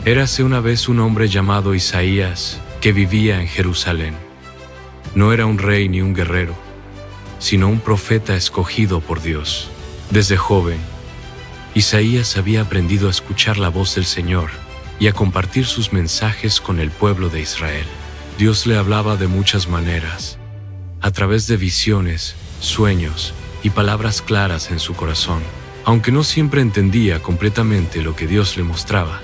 Érase una vez un hombre llamado Isaías que vivía en Jerusalén. No era un rey ni un guerrero, sino un profeta escogido por Dios. Desde joven, Isaías había aprendido a escuchar la voz del Señor y a compartir sus mensajes con el pueblo de Israel. Dios le hablaba de muchas maneras, a través de visiones, sueños y palabras claras en su corazón. Aunque no siempre entendía completamente lo que Dios le mostraba,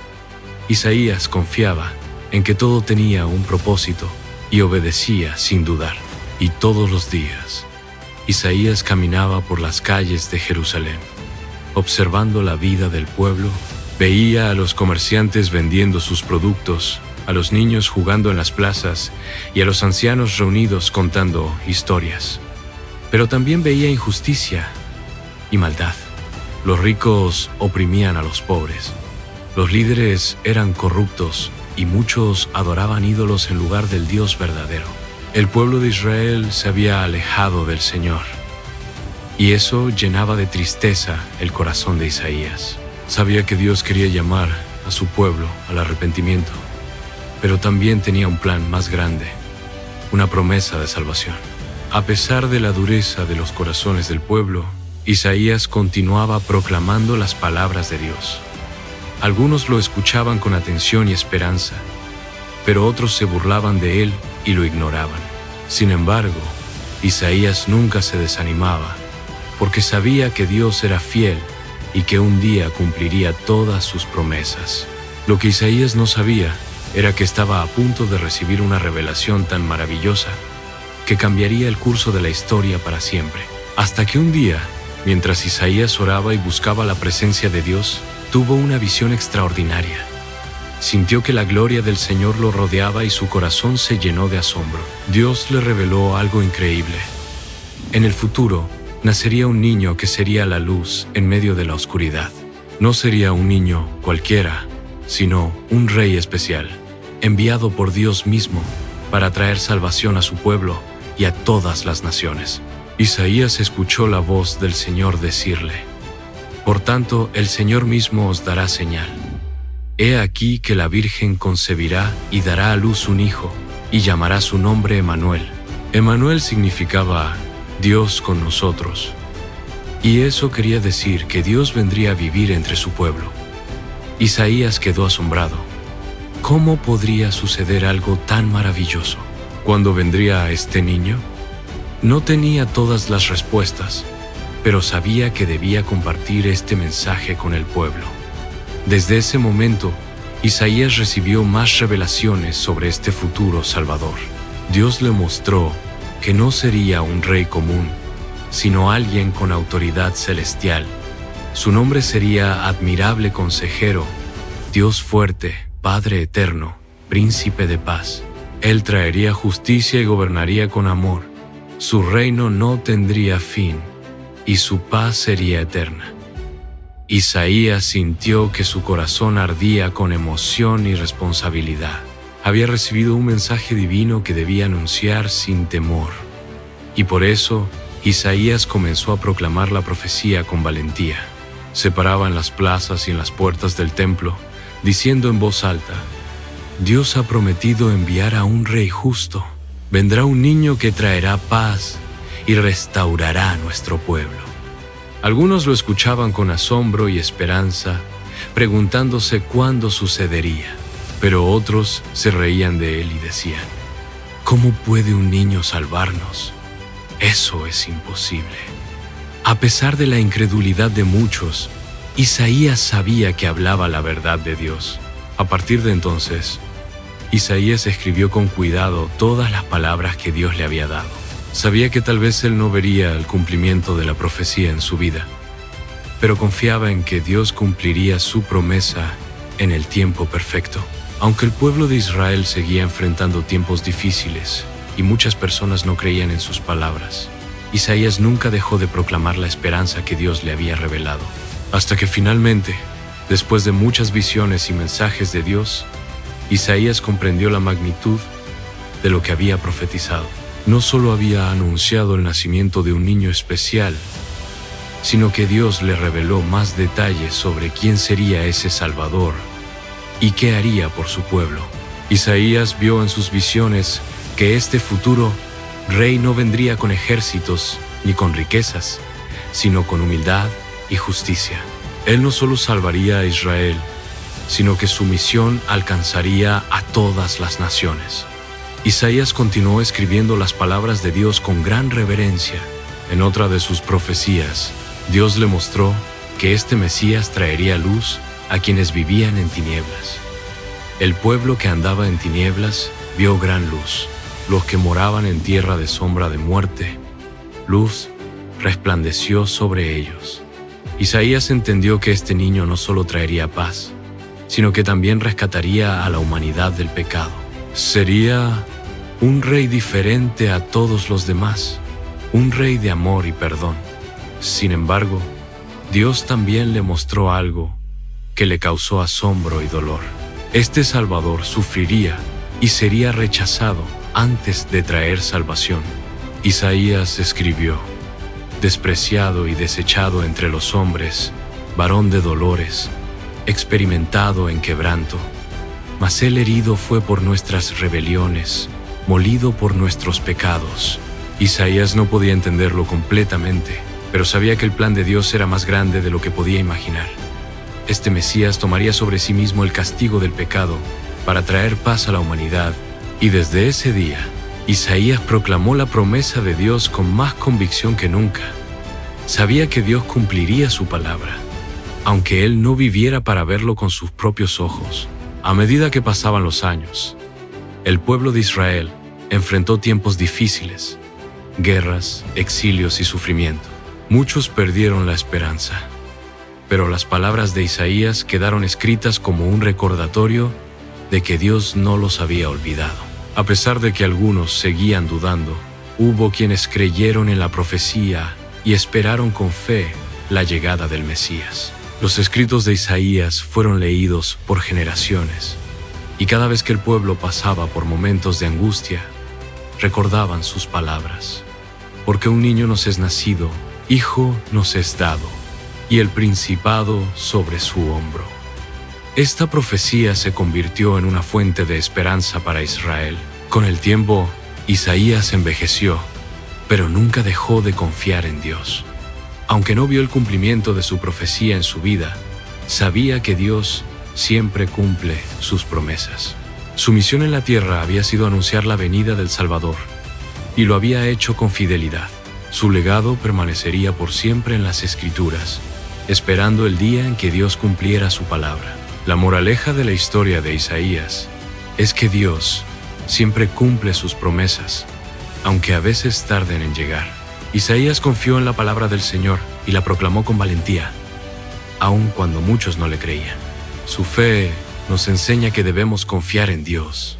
Isaías confiaba en que todo tenía un propósito y obedecía sin dudar. Y todos los días, Isaías caminaba por las calles de Jerusalén, observando la vida del pueblo. Veía a los comerciantes vendiendo sus productos, a los niños jugando en las plazas y a los ancianos reunidos contando historias. Pero también veía injusticia y maldad. Los ricos oprimían a los pobres. Los líderes eran corruptos y muchos adoraban ídolos en lugar del Dios verdadero. El pueblo de Israel se había alejado del Señor, y eso llenaba de tristeza el corazón de Isaías. Sabía que Dios quería llamar a su pueblo al arrepentimiento, pero también tenía un plan más grande, una promesa de salvación. A pesar de la dureza de los corazones del pueblo, Isaías continuaba proclamando las palabras de Dios. Algunos lo escuchaban con atención y esperanza, pero otros se burlaban de él y lo ignoraban. Sin embargo, Isaías nunca se desanimaba, porque sabía que Dios era fiel y que un día cumpliría todas sus promesas. Lo que Isaías no sabía era que estaba a punto de recibir una revelación tan maravillosa que cambiaría el curso de la historia para siempre. Hasta que un día, mientras Isaías oraba y buscaba la presencia de Dios, tuvo una visión extraordinaria. Sintió que la gloria del Señor lo rodeaba y su corazón se llenó de asombro. Dios le reveló algo increíble. En el futuro, nacería un niño que sería la luz en medio de la oscuridad. No sería un niño cualquiera, sino un rey especial, enviado por Dios mismo para traer salvación a su pueblo y a todas las naciones. Isaías escuchó la voz del Señor decirle: «Por tanto, el Señor mismo os dará señal. He aquí que la Virgen concebirá y dará a luz un hijo, y llamará su nombre Emanuel». Emanuel significaba Dios con nosotros, y eso quería decir que Dios vendría a vivir entre su pueblo. Isaías quedó asombrado. ¿Cómo podría suceder algo tan maravilloso? ¿Cuándo vendría este niño? No tenía todas las respuestas, pero sabía que debía compartir este mensaje con el pueblo. Desde ese momento, Isaías recibió más revelaciones sobre este futuro Salvador. Dios le mostró que no sería un rey común, sino alguien con autoridad celestial. Su nombre sería Admirable Consejero, Dios Fuerte, Padre Eterno, Príncipe de Paz. Él traería justicia y gobernaría con amor. Su reino no tendría fin, y su paz sería eterna. Isaías sintió que su corazón ardía con emoción y responsabilidad. Había recibido un mensaje divino que debía anunciar sin temor. Y por eso, Isaías comenzó a proclamar la profecía con valentía. Se paraba en las plazas y en las puertas del templo, diciendo en voz alta: «Dios ha prometido enviar a un rey justo. Vendrá un niño que traerá paz y restaurará a nuestro pueblo». Algunos lo escuchaban con asombro y esperanza, preguntándose cuándo sucedería. Pero otros se reían de él y decían: «¿Cómo puede un niño salvarnos? Eso es imposible». A pesar de la incredulidad de muchos, Isaías sabía que hablaba la verdad de Dios. A partir de entonces, Isaías escribió con cuidado todas las palabras que Dios le había dado. Sabía que tal vez él no vería el cumplimiento de la profecía en su vida, pero confiaba en que Dios cumpliría su promesa en el tiempo perfecto. Aunque el pueblo de Israel seguía enfrentando tiempos difíciles y muchas personas no creían en sus palabras, Isaías nunca dejó de proclamar la esperanza que Dios le había revelado. Hasta que finalmente, después de muchas visiones y mensajes de Dios, Isaías comprendió la magnitud de lo que había profetizado. No solo había anunciado el nacimiento de un niño especial, sino que Dios le reveló más detalles sobre quién sería ese Salvador y qué haría por su pueblo. Isaías vio en sus visiones que este futuro rey no vendría con ejércitos ni con riquezas, sino con humildad y justicia. Él no solo salvaría a Israel, sino que su misión alcanzaría a todas las naciones. Isaías continuó escribiendo las palabras de Dios con gran reverencia. En otra de sus profecías, Dios le mostró que este Mesías traería luz a quienes vivían en tinieblas. El pueblo que andaba en tinieblas vio gran luz. Los que moraban en tierra de sombra de muerte, luz resplandeció sobre ellos. Isaías entendió que este niño no solo traería paz, sino que también rescataría a la humanidad del pecado. Sería un rey diferente a todos los demás, un rey de amor y perdón. Sin embargo, Dios también le mostró algo que le causó asombro y dolor. Este Salvador sufriría y sería rechazado antes de traer salvación. Isaías escribió: despreciado y desechado entre los hombres, varón de dolores, experimentado en quebranto. Mas él herido fue por nuestras rebeliones, molido por nuestros pecados. Isaías no podía entenderlo completamente, pero sabía que el plan de Dios era más grande de lo que podía imaginar. Este Mesías tomaría sobre sí mismo el castigo del pecado para traer paz a la humanidad, y desde ese día, Isaías proclamó la promesa de Dios con más convicción que nunca. Sabía que Dios cumpliría su palabra, aunque él no viviera para verlo con sus propios ojos. A medida que pasaban los años, el pueblo de Israel enfrentó tiempos difíciles, guerras, exilios y sufrimiento. Muchos perdieron la esperanza, pero las palabras de Isaías quedaron escritas como un recordatorio de que Dios no los había olvidado. A pesar de que algunos seguían dudando, hubo quienes creyeron en la profecía y esperaron con fe la llegada del Mesías. Los escritos de Isaías fueron leídos por generaciones, y cada vez que el pueblo pasaba por momentos de angustia, recordaban sus palabras. Porque un niño nos es nacido, hijo nos es dado, y el principado sobre su hombro. Esta profecía se convirtió en una fuente de esperanza para Israel. Con el tiempo, Isaías envejeció, pero nunca dejó de confiar en Dios. Aunque no vio el cumplimiento de su profecía en su vida, sabía que Dios siempre cumple sus promesas. Su misión en la tierra había sido anunciar la venida del Salvador, y lo había hecho con fidelidad. Su legado permanecería por siempre en las Escrituras, esperando el día en que Dios cumpliera su palabra. La moraleja de la historia de Isaías es que Dios siempre cumple sus promesas, aunque a veces tarden en llegar. Isaías confió en la palabra del Señor y la proclamó con valentía, aun cuando muchos no le creían. Su fe nos enseña que debemos confiar en Dios,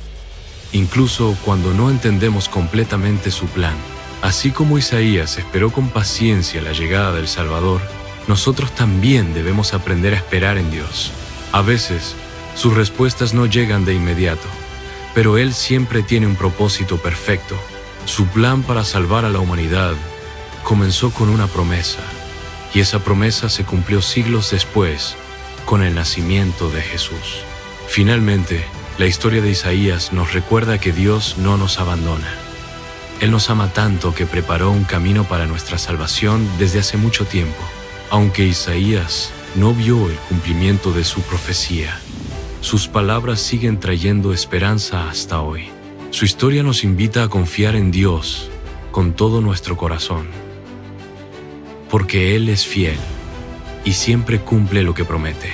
incluso cuando no entendemos completamente su plan. Así como Isaías esperó con paciencia la llegada del Salvador, nosotros también debemos aprender a esperar en Dios. A veces, sus respuestas no llegan de inmediato, pero Él siempre tiene un propósito perfecto. Su plan para salvar a la humanidad comenzó con una promesa, y esa promesa se cumplió siglos después, con el nacimiento de Jesús. Finalmente, la historia de Isaías nos recuerda que Dios no nos abandona. Él nos ama tanto que preparó un camino para nuestra salvación desde hace mucho tiempo. Aunque Isaías no vio el cumplimiento de su profecía, sus palabras siguen trayendo esperanza hasta hoy. Su historia nos invita a confiar en Dios con todo nuestro corazón, porque Él es fiel y siempre cumple lo que promete.